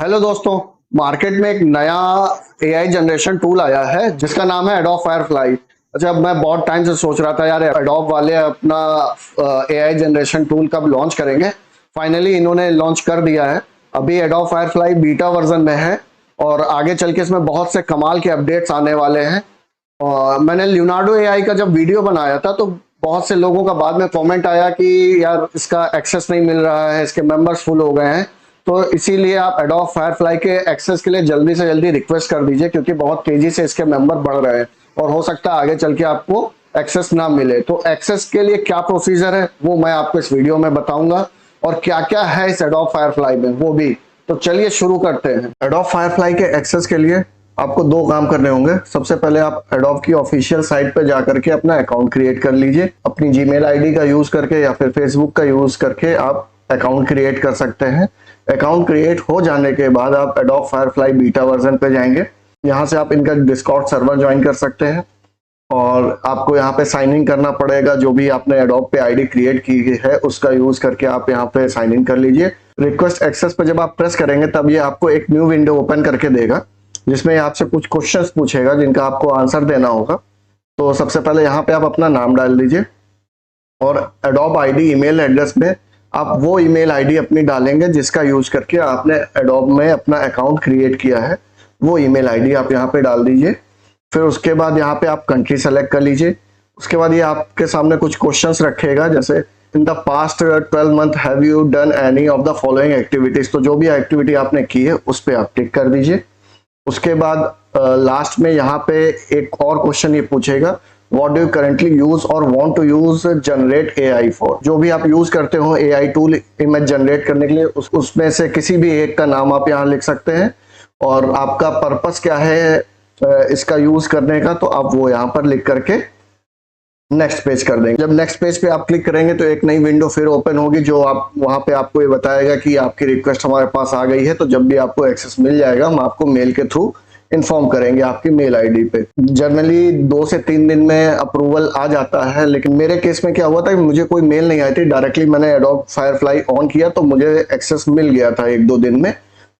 Hello दोस्तों। Market में एक नया एआई जनरेशन टूल आया है जिसका नाम है एडोब फायरफ्लाई। अच्छा, अब मैं बहुत टाइम से सोच रहा था यार, एडोब वाले अपना एआई जनरेशन टूल कब लॉन्च करेंगे। फाइनली इन्होंने लॉन्च कर दिया है। अभी एडोब फायरफ्लाई बीटा वर्जन में है और आगे चल के इसमें बहुत से कमाल के अपडेट्स आने वाले हैं। और मैंने लियोनार्डो एआई का जब वीडियो बनाया था तो बहुत से लोगों का बाद में कमेंट आया कि यार इसका एक्सेस नहीं मिल रहा है, इसके मेंबर्स फुल हो गए हैं। तो इसीलिए आप एडोब फायरफ्लाई के एक्सेस के लिए जल्दी से जल्दी रिक्वेस्ट कर दीजिए, क्योंकि बहुत तेजी से इसके मेंबर बढ़ रहे हैं और हो सकता है आगे चल के आपको एक्सेस ना मिले। तो एक्सेस के लिए क्या प्रोसीजर है वो मैं आपको इस वीडियो में बताऊंगा, और क्या क्या है इस एडोब फायरफ्लाई में वो भी। तो चलिए शुरू करते हैं। एडोब फायरफ्लाई के एक्सेस के लिए आपको दो काम करने होंगे। सबसे पहले आप एडोब की ऑफिशियल साइट पे जाकर के अपना अकाउंट क्रिएट कर लीजिए। अपनी जीमेल आईडी का यूज करके या फिर फेसबुक का यूज करके आप अकाउंट क्रिएट कर सकते हैं। अकाउंट क्रिएट हो जाने के बाद आप एडोब फायरफ्लाई बीटा वर्जन पे जाएंगे। यहाँ से आप इनका डिस्कॉर्ड सर्वर ज्वाइन कर सकते हैं और आपको यहाँ पे साइन इन करना पड़ेगा। जो भी आपने एडोब पे आईडी क्रिएट की है उसका यूज करके आप यहाँ पे साइन इन कर लीजिए। रिक्वेस्ट एक्सेस पे जब आप प्रेस करेंगे तब ये आपको एक न्यू विंडो ओपन करके देगा, जिसमें आपसे कुछ क्वेश्चंस पूछेगा जिनका आपको आंसर देना होगा। तो सबसे पहले यहाँ पे आप अपना नाम डाल दीजिए और एडोब आईडी ईमेल एड्रेस में आप वो ईमेल आईडी अपनी डालेंगे जिसका यूज करके आपने एडोब में अपना अकाउंट क्रिएट किया है। वो ईमेल आईडी आप यहाँ पे डाल दीजिए। फिर उसके बाद यहाँ पे आप कंट्री सेलेक्ट कर लीजिए। उसके बाद ये आपके सामने कुछ क्वेश्चंस रखेगा, जैसे in the past 12 month have you done any of the following activities. तो जो भी एक्टिविटी आपने की है उस पर आप टिक कर दीजिए। उसके बाद लास्ट में यहाँ पे एक और क्वेश्चन ये पूछेगा, what do you currently use और want to use generate AI for. जो भी आप यूज करते हो एआई टूल इमेज जनरेट करने के लिए उसमें से किसी भी एक का नाम आप यहाँ लिख सकते हैं और आपका पर्पस क्या है इसका यूज करने का, तो आप वो यहाँ पर लिख करके नेक्स्ट पेज कर देंगे। जब नेक्स्ट पेज पे आप क्लिक करेंगे तो एक नई विंडो फिर ओपन होगी, जो आप वहां पे आपको ये बताएगा कि आपकी रिक्वेस्ट हमारे पास आ गई है। तो जब भी आपको एक्सेस मिल जाएगा हम आपको मेल के थ्रू इन्फॉर्म करेंगे आपकी मेल आईडी पे। जनरली 2 से 3 दिन में अप्रूवल आ जाता है, लेकिन मेरे केस में क्या हुआ था कि मुझे कोई मेल नहीं आई थी। डायरेक्टली मैंने एडोब फायरफ्लाई ऑन किया तो मुझे एक्सेस मिल गया था 1-2 दिन में।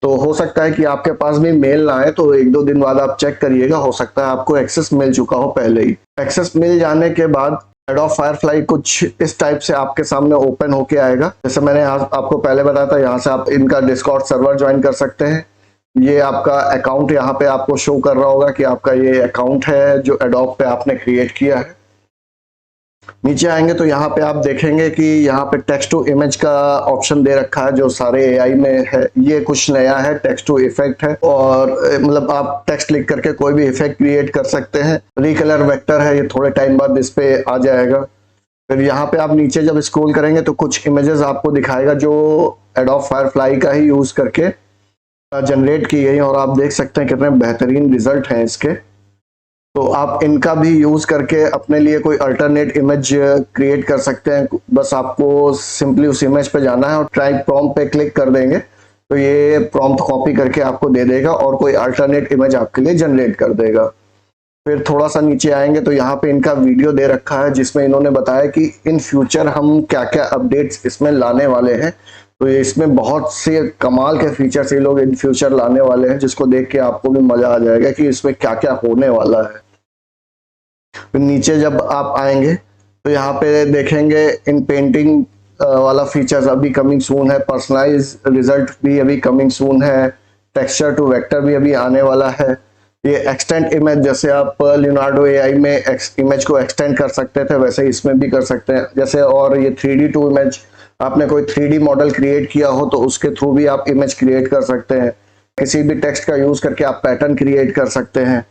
तो हो सकता है कि आपके पास भी मेल ना आए, तो 1-2 दिन बाद आप चेक करिएगा, हो सकता है आपको एक्सेस मिल चुका हो पहले ही। एक्सेस मिल जाने के बाद एडोब फायरफ्लाई कुछ इस टाइप से आपके सामने ओपन होके आएगा। जैसे मैंने आपको पहले बताया था, यहाँ से आप इनका डिस्कॉर्ड सर्वर ज्वाइन कर सकते हैं। ये आपका अकाउंट यहाँ पे आपको शो कर रहा होगा कि आपका ये अकाउंट है जो एडोब पे आपने क्रिएट किया है। नीचे आएंगे तो यहाँ पे आप देखेंगे कि यहाँ पे टेक्स्ट टू इमेज का ऑप्शन दे रखा है, जो सारे एआई में है। ये कुछ नया है, टेक्स्ट टू इफेक्ट है, और मतलब आप टेक्स्ट लिख करके कोई भी इफेक्ट क्रिएट कर सकते हैं। रिकलर वेक्टर है, ये थोड़े टाइम बाद इस पे आ जाएगा। फिर यहाँ पे आप नीचे जब स्क्रॉल करेंगे तो कुछ इमेजेस आपको दिखाएगा जो एडोब फायरफ्लाई का ही यूज करके जनरेट की गई, और आप देख सकते हैं कितने बेहतरीन रिजल्ट हैं इसके। तो आप इनका भी यूज करके अपने लिए कोई अल्टरनेट इमेज क्रिएट कर सकते हैं। बस आपको सिंपली उस इमेज पे जाना है और ट्राई प्रॉम्प्ट पे क्लिक कर देंगे तो ये प्रॉम्प्ट कॉपी करके आपको दे देगा और कोई अल्टरनेट इमेज आपके लिए जनरेट कर देगा। फिर थोड़ा सा नीचे आएंगे तो यहाँ पे इनका वीडियो दे रखा है, जिसमें इन्होंने बताया कि इन फ्यूचर हम क्या क्या अपडेट्स इसमें लाने वाले हैं। तो ये इसमें बहुत से कमाल के फीचर्स ये लोग इन फ्यूचर लाने वाले हैं, जिसको देख के आपको भी मजा आ जाएगा कि इसमें क्या क्या होने वाला है। फिर नीचे जब आप आएंगे तो यहाँ पे देखेंगे इन पेंटिंग वाला फीचर्स अभी कमिंग सून है। पर्सनलाइज रिजल्ट भी अभी कमिंग सून है। टेक्सचर टू वेक्टर भी अभी आने वाला है। ये एक्सटेंड इमेज, जैसे आप लियोनार्डो एआई में इमेज को एक्सटेंड कर सकते थे वैसे इसमें भी कर सकते हैं जैसे। और ये 3D टू इमेज, आपने कोई 3D मॉडल क्रिएट किया हो तो उसके थ्रू भी आप इमेज क्रिएट कर सकते हैं। किसी भी टेक्स्ट का यूज करके आप पैटर्न क्रिएट कर सकते हैं।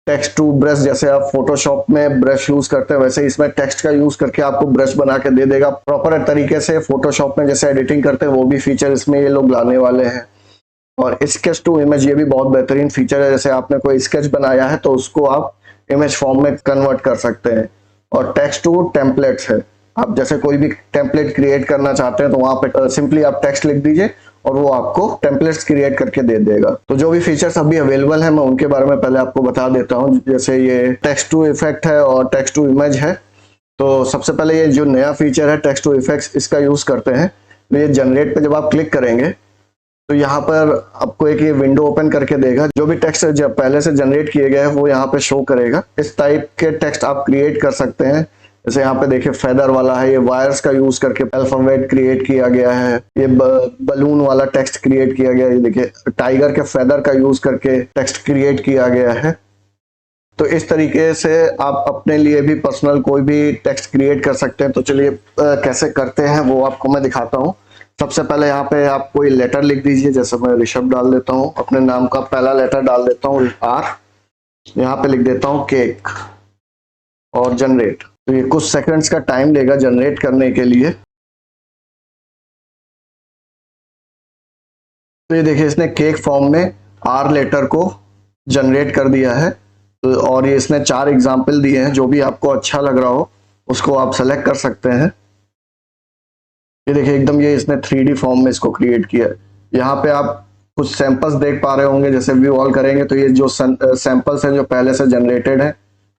टेक्स्ट टू ब्रश, जैसे आप फोटोशॉप में ब्रश यूज करते हैं वैसे इसमें टेक्स्ट का यूज करके आपको ब्रश बना के दे देगा प्रॉपर तरीके से। फोटोशॉप में जैसे एडिटिंग करते हैं वो भी फीचर इसमें ये लोग लाने वाले हैं। और स्केच टू इमेज, ये भी बहुत बेहतरीन फीचर है। जैसे आपने कोई स्केच बनाया है तो उसको आप इमेज फॉर्म में कन्वर्ट कर सकते हैं। और टेक्स्ट टू टेम्पलेट्स है, आप जैसे कोई भी टेम्पलेट क्रिएट करना चाहते हैं तो वहां पे सिंपली आप टेक्स्ट लिख दीजिए और वो आपको टेम्पलेट्स क्रिएट करके दे देगा। तो जो भी फीचर्स अभी अवेलेबल है मैं उनके बारे में पहले आपको बता देता हूँ। जैसे ये टेक्स्ट टू इफेक्ट है और टेक्स्ट टू इमेज है। तो सबसे पहले ये जो नया फीचर है टेक्स्ट टू इफेक्ट्स, इसका यूज करते हैं। तो ये जनरेट पे जब आप क्लिक करेंगे तो यहाँ पर आपको एक ये विंडो ओपन करके देगा, जो भी टेक्स्ट जब पहले से जनरेट किए गए हैं वो यहाँ पे शो करेगा। इस टाइप के टेक्स्ट आप क्रिएट कर सकते हैं। जैसे यहाँ पे देखिए फेदर वाला है, ये वायर्स का यूज करके अल्फाबेट क्रिएट किया गया है। ये बलून वाला टेक्स्ट क्रिएट किया गया है। ये देखिए टाइगर के फेदर का यूज करके टेक्स्ट क्रिएट किया गया है। तो इस तरीके से आप अपने लिए भी पर्सनल कोई भी टेक्स्ट क्रिएट कर सकते हैं। तो चलिए कैसे करते हैं वो आपको मैं दिखाता हूँ। सबसे पहले यहाँ पे आप कोई लेटर लिख दीजिए। जैसे मैं ऋषभ डाल देता हूँ, अपने नाम का पहला लेटर डाल देता हूँ R। यहाँ पे लिख देता हूँ केक और जनरेट। तो ये कुछ सेकंड्स का टाइम लेगा जनरेट करने के लिए। तो ये देखिए इसने केक फॉर्म में R लेटर को जनरेट कर दिया है। और ये इसने 4 एग्जाम्पल दिए हैं। जो भी आपको अच्छा लग रहा हो उसको आप सेलेक्ट कर सकते हैं। ये देखिए एकदम ये इसने 3D फॉर्म में इसको क्रिएट किया है। यहाँ पे आप कुछ सैंपल्स देख पा रहे होंगे। जैसे व्यू ऑल करेंगे तो ये जो सैंपल्स हैं जो पहले से जनरेटेड हैं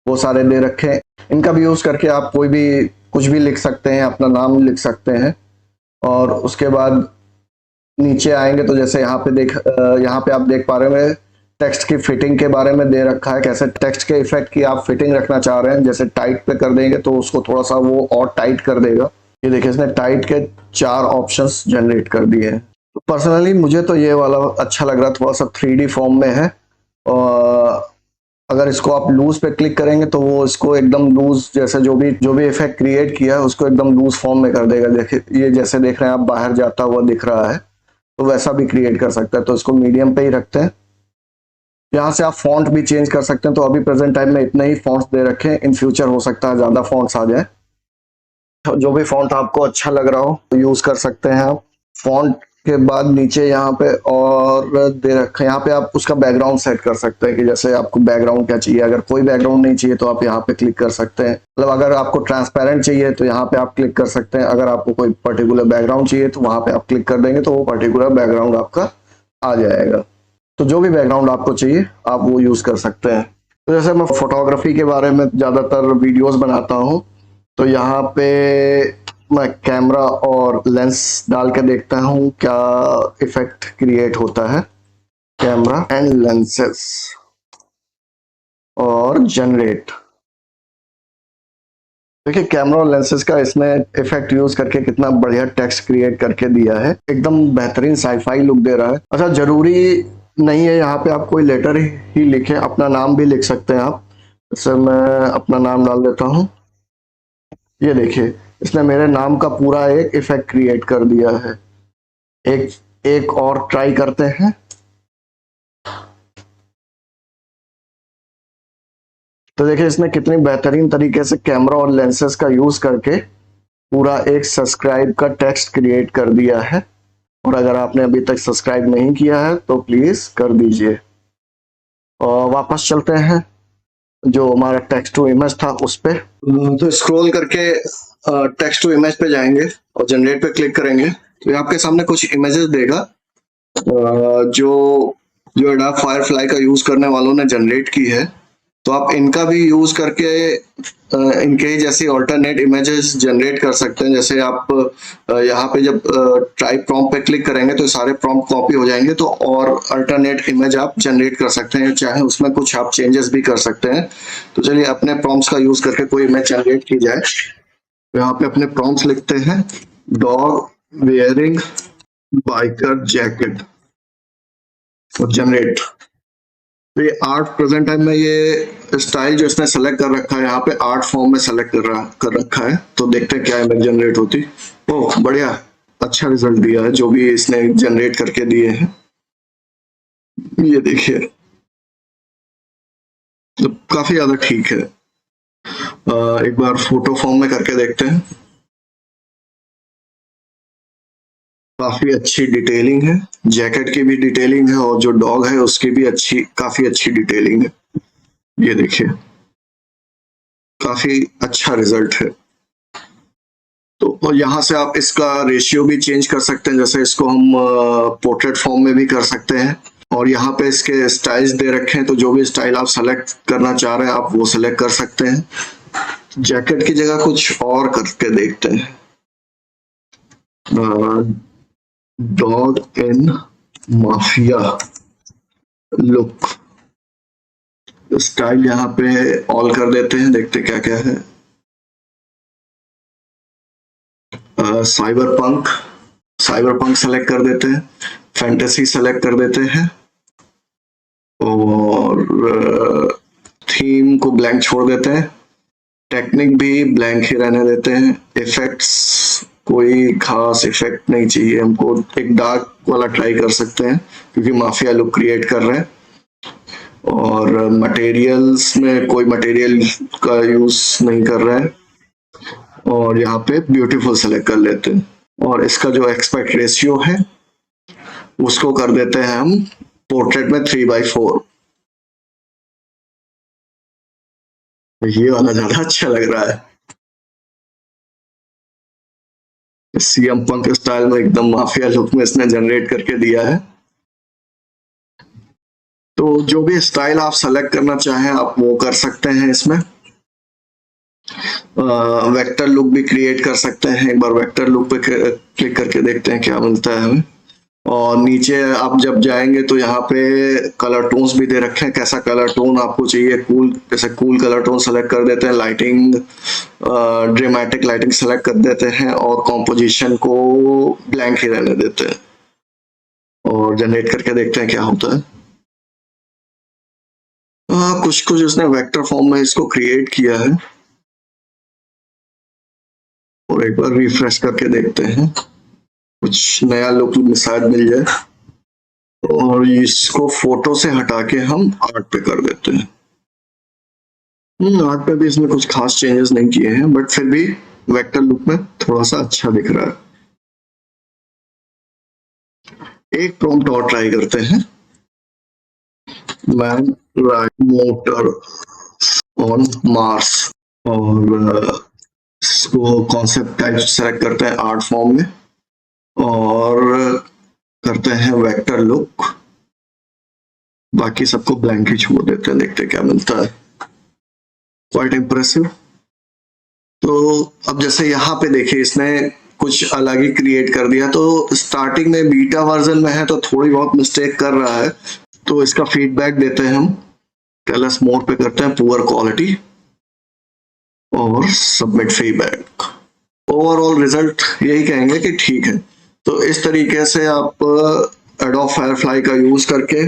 वो सारे दे रखे हैं। इनका भी यूज करके आप कोई भी कुछ भी लिख सकते हैं, अपना नाम लिख सकते हैं। और उसके बाद नीचे आएंगे तो जैसे यहाँ पे आप देख पा रहे होंगे टेक्स्ट की फिटिंग के बारे में दे रखा है। कैसे टेक्स्ट के इफेक्ट की आप फिटिंग रखना चाह रहे हैं। जैसे टाइट पे कर देंगे तो उसको थोड़ा सा वो और टाइट कर देगा। ये देखिए इसने टाइट के 4 ऑप्शंस जनरेट कर दिए हैं। तो पर्सनली मुझे तो ये वाला अच्छा लग रहा है, थोड़ा सा 3D फॉर्म में है। और अगर इसको आप लूज पे क्लिक करेंगे तो वो इसको एकदम लूज, जैसे जो भी इफेक्ट क्रिएट किया है उसको एकदम लूज फॉर्म में कर देगा। देखिए ये जैसे देख रहे हैं आप बाहर जाता हुआ दिख रहा है, तो वैसा भी क्रिएट कर सकता है। तो इसको मीडियम पे ही रखते हैं। यहाँ से आप फॉन्ट भी चेंज कर सकते हैं। तो अभी प्रेजेंट टाइम में इतने ही फॉन्ट्स दे रखे हैं, इन फ्यूचर हो सकता है ज्यादा फॉन्ट्स आ जाए। जो भी फॉन्ट आपको अच्छा लग रहा हो यूज कर सकते हैं आप। फॉन्ट के बाद नीचे यहाँ पे और दे रखे हैं, यहाँ पे आप उसका बैकग्राउंड सेट कर सकते हैं कि जैसे आपको बैकग्राउंड क्या चाहिए। अगर कोई बैकग्राउंड नहीं चाहिए तो आप यहाँ पे क्लिक कर सकते हैं। मतलब अगर आपको ट्रांसपेरेंट चाहिए तो यहाँ पे आप क्लिक कर सकते हैं। अगर आपको कोई पर्टिकुलर बैकग्राउंड चाहिए तो वहां पे आप क्लिक कर देंगे तो वो पर्टिकुलर बैकग्राउंड आपका आ जाएगा। तो जो भी बैकग्राउंड आपको चाहिए आप वो यूज कर सकते हैं। तो जैसे मैं फोटोग्राफी के बारे में ज्यादातर वीडियोस बनाता हूँ, तो यहाँ पे मैं कैमरा और लेंस डाल के देखता हूँ क्या इफेक्ट क्रिएट होता है। कैमरा एंड लेंसेस और जनरेट। देखिए कैमरा और लेंसेज का इसने इफेक्ट यूज करके कितना बढ़िया टेक्स्ट क्रिएट करके दिया है। एकदम बेहतरीन साईफाई लुक दे रहा है। अच्छा जरूरी नहीं है यहाँ पे आप कोई लेटर ही लिखें, अपना नाम भी लिख सकते हैं आप। जैसे मैं अपना नाम डाल देता हूँ। ये देखिए इसने मेरे नाम का पूरा एक इफेक्ट क्रिएट कर दिया है। एक और ट्राई करते हैं। तो देखिए इसने कितनी बेहतरीन तरीके से कैमरा और लेंसेज का यूज करके पूरा एक सब्सक्राइब का टेक्स्ट क्रिएट कर दिया है। और अगर आपने अभी तक सब्सक्राइब नहीं किया है तो प्लीज कर दीजिए। और वापस चलते हैं जो हमारा टेक्स्ट टू इमेज था उस पे। तो स्क्रॉल करके टेक्स्ट टू इमेज पे जाएंगे और जनरेट पे क्लिक करेंगे तो ये आपके सामने कुछ इमेजेस देगा जो जो एडोब फायरफ्लाई का यूज करने वालों ने जनरेट की है। तो आप इनका भी यूज करके इनके ही जैसी ऑल्टरनेट इमेजेस जनरेट कर सकते हैं। जैसे आप यहाँ पे जब ट्राई प्रॉम्प्ट पे क्लिक करेंगे तो सारे प्रॉम्प्ट कॉपी हो जाएंगे। तो और अल्टरनेट इमेज आप जनरेट कर सकते हैं, चाहे उसमें कुछ आप चेंजेस भी कर सकते हैं। तो चलिए अपने प्रॉम्प्ट्स का यूज करके कोई इमेज जनरेट की जाए। तो यहाँ पे अपने प्रॉम्प्ट्स लिखते हैं, डॉग वेयरिंग बाइकर जैकेट और जनरेट। तो ये आर्ट प्रेजेंट टाइम में ये स्टाइल जो इसने सेलेक्ट कर रखा है यहाँ पे आर्ट फॉर्म में सेलेक्ट कर रखा है। तो देखते हैं क्या इमेज जनरेट होती। ओह बढ़िया, अच्छा रिजल्ट दिया है जो भी इसने जनरेट करके दिए हैं। ये देखिए तो काफी ज्यादा ठीक है। एक बार फोटो फॉर्म में करके देखते हैं। काफी अच्छी डिटेलिंग है, जैकेट की भी डिटेलिंग है और जो डॉग है उसकी भी काफी अच्छी डिटेलिंग है। ये देखिए काफी अच्छा रिजल्ट है। तो और यहाँ से आप इसका रेशियो भी चेंज कर सकते हैं। जैसे इसको हम पोर्ट्रेट फॉर्म में भी कर सकते हैं। और यहाँ पे इसके स्टाइल्स दे रखे हैं, तो जो भी स्टाइल आप सेलेक्ट करना चाह रहे हैं आप वो सेलेक्ट कर सकते हैं। जैकेट की जगह कुछ और करके देखते हैं। Dog in mafia look style यहाँ पे ऑल कर देते हैं, देखते क्या क्या है। साइबर पंक सेलेक्ट कर देते हैं, फैंटेसी सेलेक्ट कर देते हैं और थीम को ब्लैंक छोड़ देते हैं, टेक्निक भी ब्लैंक ही रहने देते हैं। इफेक्ट्स कोई खास इफेक्ट नहीं चाहिए हमको, एक डार्क वाला ट्राई कर सकते हैं क्योंकि माफिया लुक क्रिएट कर रहे हैं। और मटेरियल्स में कोई मटेरियल का यूज नहीं कर रहे हैं और यहाँ पे ब्यूटीफुल सेलेक्ट कर लेते हैं और इसका जो एक्सपेक्ट रेशियो है उसको कर देते हैं हम पोर्ट्रेट में 3/4। ये वाला ज्यादा अच्छा लग रहा है, सीएम पंक स्टाइल में एकदम माफिया लुक में इसने जनरेट करके दिया है। तो जो भी स्टाइल आप सेलेक्ट करना चाहें आप वो कर सकते हैं इसमें। वेक्टर लुक भी क्रिएट कर सकते हैं, एक बार वेक्टर लुक पे क्लिक करके देखते हैं क्या मिलता है हमें। और नीचे आप जब जाएंगे तो यहाँ पे कलर टोन्स भी दे रखे हैं, कैसा कलर टोन आपको चाहिए। कूल, जैसे कूल कलर टोन सेलेक्ट कर देते हैं, लाइटिंग ड्रामेटिक लाइटिंग सेलेक्ट कर देते हैं और कॉम्पोजिशन को ब्लैंक ही रहने देते हैं और जनरेट करके देखते हैं क्या होता है। कुछ कुछ उसने वेक्टर फॉर्म में इसको क्रिएट किया है और एक बार रिफ्रेश करके देखते हैं कुछ नया लुक शायद मिल जाए। और इसको फोटो से हटा के हम आर्ट पे कर देते हैं। आर्ट पे भी इसमें कुछ खास चेंजेस नहीं किए हैं बट फिर भी वेक्टर लुक में थोड़ा सा अच्छा दिख रहा है। एक प्रॉम्प्ट और ट्राई करते हैं, man ride motor on Mars, और इसको कॉन्सेप्ट टाइप सेलेक्ट करते हैं आर्ट फॉर्म में और करते हैं वेक्टर लुक, बाकी सबको ब्लैंक ही छोड़ देते हैं, देखते हैं क्या मिलता है। Quite impressive. तो अब जैसे यहाँ पे देखिए इसने कुछ अलग ही क्रिएट कर दिया। तो स्टार्टिंग में बीटा वर्जन में है तो थोड़ी बहुत मिस्टेक कर रहा है, तो इसका फीडबैक देते हैं हम, टेलस मोड पे करते हैं पुअर क्वालिटी और सबमिट फीडबैक। ओवरऑल रिजल्ट यही कहेंगे कि ठीक है। तो इस तरीके से आप एडोब फायरफ्लाई का यूज करके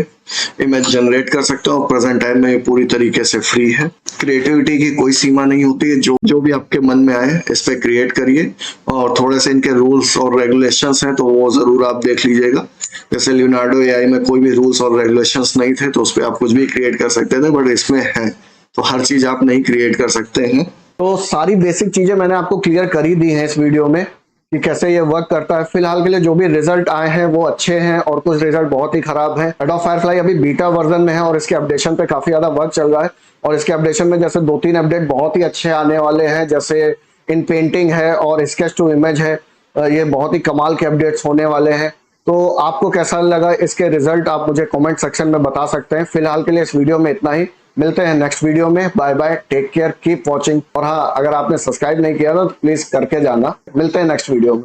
इमेज जनरेट कर सकते हो और प्रेजेंट टाइम में पूरी तरीके से फ्री है। क्रिएटिविटी की कोई सीमा नहीं होती है, जो भी आपके मन में आए इस पे क्रिएट करिए। और थोड़े से इनके रूल्स और रेगुलेशंस हैं तो वो जरूर आप देख लीजिएगा। जैसे लियोनार्डो एआई में कोई भी रूल्स और रेगुलेशंस नहीं थे तो उस पर आप कुछ भी क्रिएट कर सकते थे, बट इसमें है तो हर चीज आप नहीं क्रिएट कर सकते हैं। तो सारी बेसिक चीजें मैंने आपको क्लियर कर ही दी हैं इस वीडियो में कि कैसे ये वर्क करता है। फिलहाल के लिए जो भी रिजल्ट आए हैं वो अच्छे हैं और कुछ रिजल्ट बहुत ही खराब हैं। एडोब फायरफ्लाई अभी बीटा वर्जन में है और इसके अपडेशन पे काफी ज्यादा वर्क चल रहा है और इसके अपडेशन में जैसे 2-3 अपडेट बहुत ही अच्छे आने वाले हैं, जैसे इन पेंटिंग है और स्केच टू इमेज है, ये बहुत ही कमाल के अपडेट्स होने वाले हैं। तो आपको कैसा लगा इसके रिजल्ट आप मुझे कमेंट सेक्शन में बता सकते हैं। फिलहाल के लिए इस वीडियो में इतना ही, मिलते हैं नेक्स्ट वीडियो में। Bye bye, take care, keep watching. और हाँ, अगर आपने सब्सक्राइब नहीं किया तो प्लीज करके जाना। मिलते हैं नेक्स्ट वीडियो में।